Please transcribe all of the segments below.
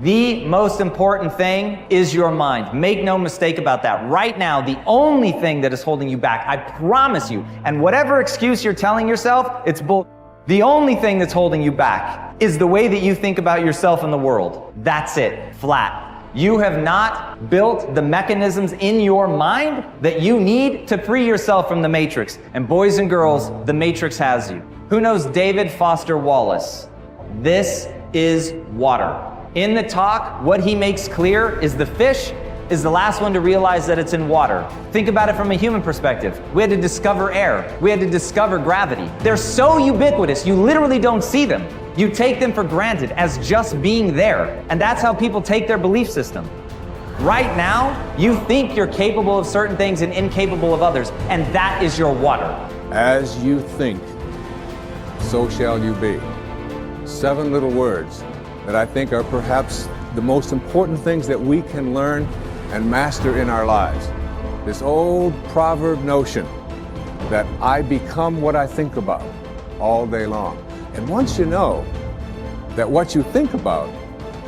The most important thing is your mind. Make no mistake about that. Right now, the only thing that is holding you back, I promise you, and whatever excuse you're telling yourself, it's bull. The only thing that's holding you back is the way that you think about yourself and the world. That's it, flat. You have not built the mechanisms in your mind that you need to free yourself from the matrix. And boys and girls, the matrix has you. Who knows David Foster Wallace? This is water. In the talk, what he makes clear is the fish is the last one to realize that it's in water. Think about it from a human perspective. We had to discover air. We had to discover gravity. They're so ubiquitous, you literally don't see them. You take them for granted as just being there. And that's how people take their belief system. Right now, you think you're capable of certain things and incapable of others, and that is your water. As you think, so shall you be. 7 little words that I think are perhaps the most important things that we can learn and master in our lives. This old proverb notion that I become what I think about all day long. And once you know that what you think about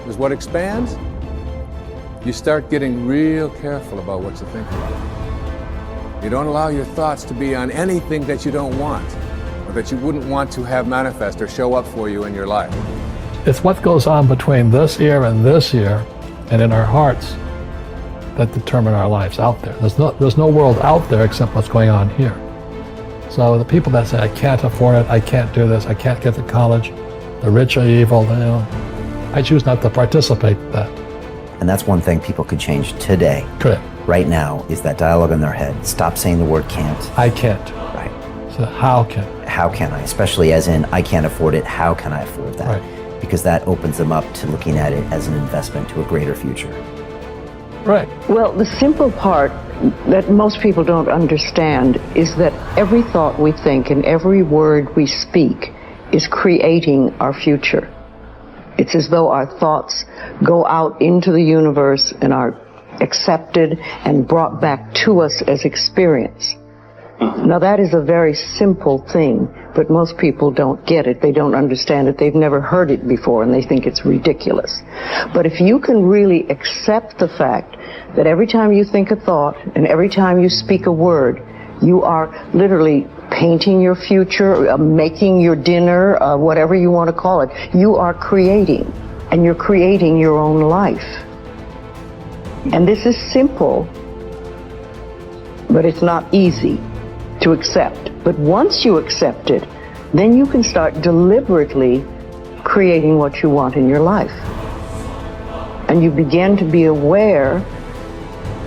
is what expands, you start getting real careful about what you think about. You don't allow your thoughts to be on anything that you don't want or that you wouldn't want to have manifest or show up for you in your life. It's what goes on between this ear and this ear and in our hearts that determine our lives out there. There's no world out there except what's going on here. So the people that say, I can't afford it, I can't do this, I can't get to college, the rich are evil, I choose not to participate in that. And that's one thing people could change today. Correct. Right now is that dialogue in their head. Stop saying the word can't. I can't. Right. So how can? How can I? Especially as in, I can't afford it, how can I afford that? Right. Because that opens them up to looking at it as an investment to a greater future. Right. Well, the simple part that most people don't understand is that every thought we think and every word we speak is creating our future. It's as though our thoughts go out into the universe and are accepted and brought back to us as experience. Now that is a very simple thing, but most people don't get it. They don't understand it. They've never heard it before and they think it's ridiculous. But if you can really accept the fact that every time you think a thought and every time you speak a word, you are literally painting your future, making your dinner, whatever you want to call it. You are creating, and you're creating your own life. And this is simple, but it's not easy to accept. But once you accept it, then you can start deliberately creating what you want in your life. And you begin to be aware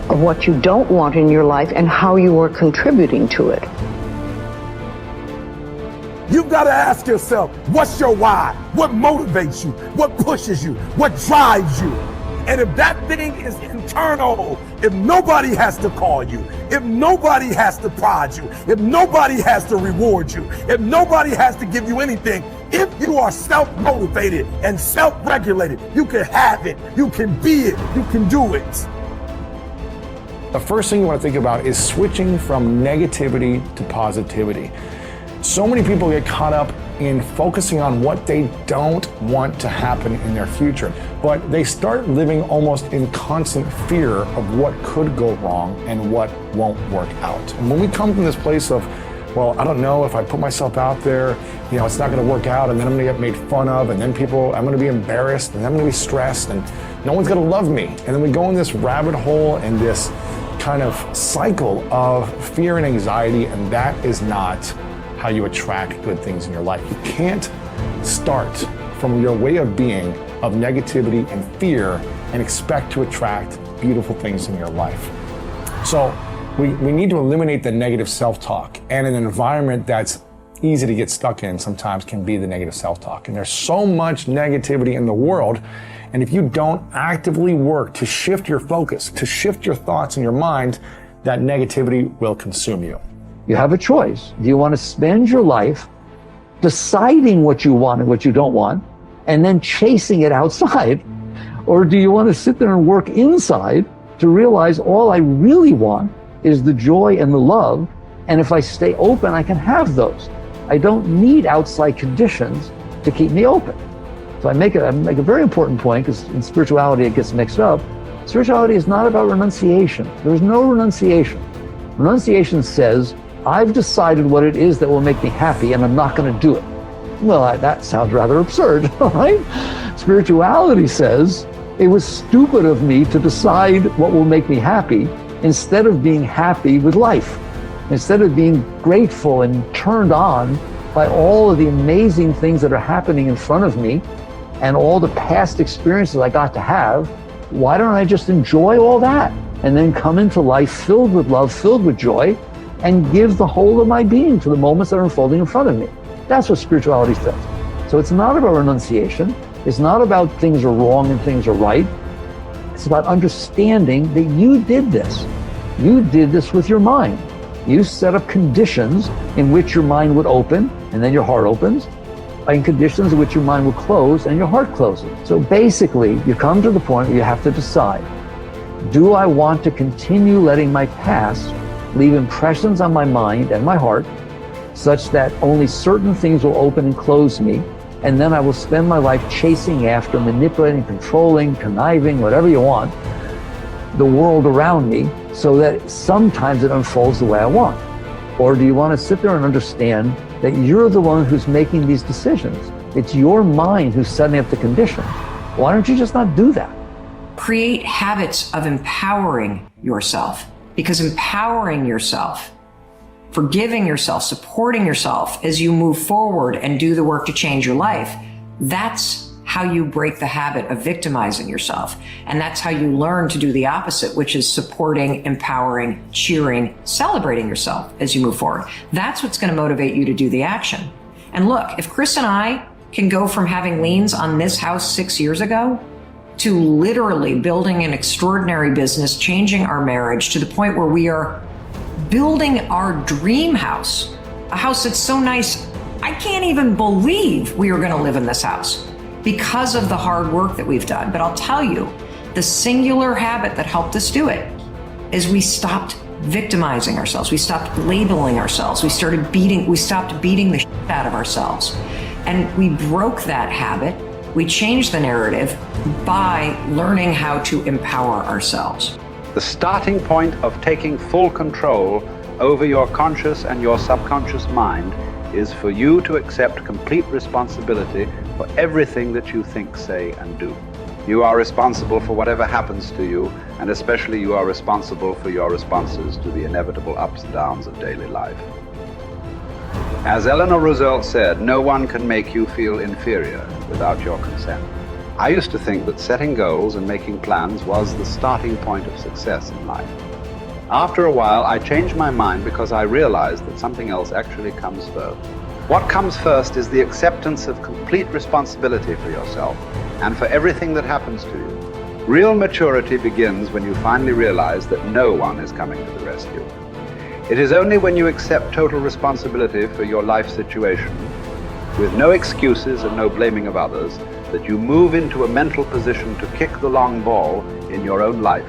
of what you don't want in your life and how you are contributing to it. You've got to ask yourself, what's your why? What motivates you? What pushes you? What drives you? And if that thing is internal, if nobody has to call you, if nobody has to prod you, if nobody has to reward you, if nobody has to give you anything, if you are self-motivated and self-regulated, you can have it, you can be it, you can do it. The first thing you want to think about is switching from negativity to positivity. So many people get caught up in focusing on what they don't want to happen in their future, but they start living almost in constant fear of what could go wrong and what won't work out. And when we come from this place of, well, I don't know if I put myself out there, it's not going to work out, and then I'm going to get made fun of, and then I'm going to be embarrassed, and I'm going to be stressed, and no one's going to love me. And then we go in this rabbit hole and this kind of cycle of fear and anxiety, and that is not how you attract good things in your life. You can't start from your way of being of negativity and fear and expect to attract beautiful things in your life. So we need to eliminate the negative self-talk, and an environment that's easy to get stuck in sometimes can be the negative self-talk. And there's so much negativity in the world, and if you don't actively work to shift your focus, to shift your thoughts in your mind, that negativity will consume you. You have a choice. Do you want to spend your life deciding what you want and what you don't want, and then chasing it outside? Or do you want to sit there and work inside to realize all I really want is the joy and the love, and if I stay open, I can have those. I don't need outside conditions to keep me open. So I make a very important point, because in spirituality it gets mixed up. Spirituality is not about renunciation. There's no renunciation. Renunciation says, I've decided what it is that will make me happy and I'm not going to do it. Well, that sounds rather absurd, right? Spirituality says, it was stupid of me to decide what will make me happy instead of being happy with life, instead of being grateful and turned on by all of the amazing things that are happening in front of me and all the past experiences I got to have. Why don't I just enjoy all that and then come into life filled with love, filled with joy, and give the whole of my being to the moments that are unfolding in front of me? That's what spirituality says. So it's not about renunciation. It's not about things are wrong and things are right. It's about understanding that you did this. You did this with your mind. You set up conditions in which your mind would open and then your heart opens, and conditions in which your mind will close and your heart closes. So basically, you come to the point where you have to decide, do I want to continue letting my past leave impressions on my mind and my heart such that only certain things will open and close me, and then I will spend my life chasing after, manipulating, controlling, conniving, whatever you want, the world around me, so that sometimes it unfolds the way I want? Or do you want to sit there and understand that you're the one who's making these decisions? It's your mind who's setting up the conditions. Why don't you just not do that? Create habits of empowering yourself, because empowering yourself, forgiving yourself, supporting yourself as you move forward and do the work to change your life, that's how you break the habit of victimizing yourself. And that's how you learn to do the opposite, which is supporting, empowering, cheering, celebrating yourself as you move forward. That's what's going to motivate you to do the action. And look, if Chris and I can go from having liens on this house 6 years ago to literally building an extraordinary business, changing our marriage to the point where we are building our dream house, a house that's so nice, I can't even believe we are going to live in this house, because of the hard work that we've done. But I'll tell you, the singular habit that helped us do it is we stopped victimizing ourselves. We stopped labeling ourselves. We stopped beating the shit out of ourselves. And we broke that habit. We changed the narrative by learning how to empower ourselves. The starting point of taking full control over your conscious and your subconscious mind is for you to accept complete responsibility for everything that you think, say, and do. You are responsible for whatever happens to you, and especially you are responsible for your responses to the inevitable ups and downs of daily life. As Eleanor Roosevelt said, no one can make you feel inferior without your consent. I used to think that setting goals and making plans was the starting point of success in life. After a while, I changed my mind because I realized that something else actually comes first. What comes first is the acceptance of complete responsibility for yourself and for everything that happens to you. Real maturity begins when you finally realize that no one is coming to the rescue. It is only when you accept total responsibility for your life situation, with no excuses and no blaming of others, that you move into a mental position to kick the long ball in your own life.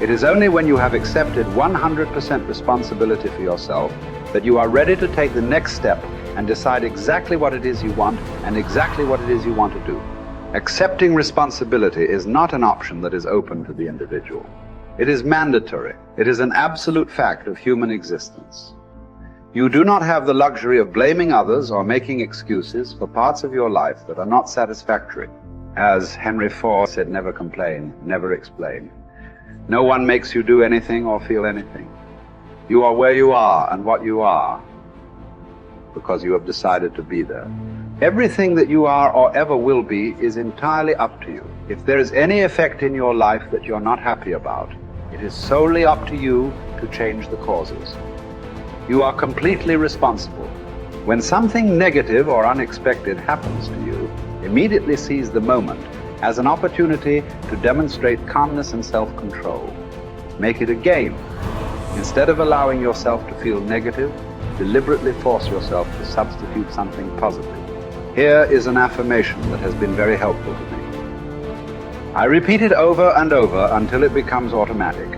It is only when you have accepted 100% responsibility for yourself that you are ready to take the next step and decide exactly what it is you want and exactly what it is you want to do. Accepting responsibility is not an option that is open to the individual. It is mandatory. It is an absolute fact of human existence. You do not have the luxury of blaming others or making excuses for parts of your life that are not satisfactory. As Henry Ford said, never complain, never explain. No one makes you do anything or feel anything. You are where you are and what you are because you have decided to be there. Everything that you are or ever will be is entirely up to you. If there is any effect in your life that you're not happy about, it is solely up to you to change the causes. You are completely responsible. When something negative or unexpected happens to you, immediately seize the moment as an opportunity to demonstrate calmness and self-control. Make it a game. Instead of allowing yourself to feel negative, deliberately force yourself to substitute something positive. Here is an affirmation that has been very helpful to me. I repeat it over and over until it becomes automatic.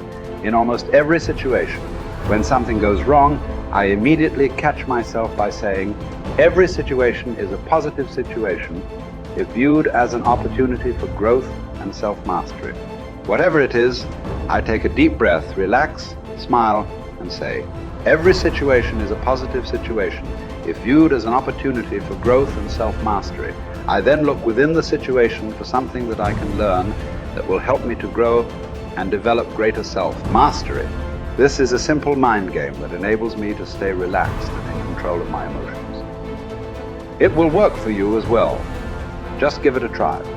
In almost every situation, when something goes wrong, I immediately catch myself by saying, every situation is a positive situation, if viewed as an opportunity for growth and self-mastery. Whatever it is, I take a deep breath, relax, smile, and say, every situation is a positive situation if viewed as an opportunity for growth and self-mastery. I then look within the situation for something that I can learn that will help me to grow and develop greater self-mastery. This is a simple mind game that enables me to stay relaxed and in control of my emotions. It will work for you as well. Just give it a try.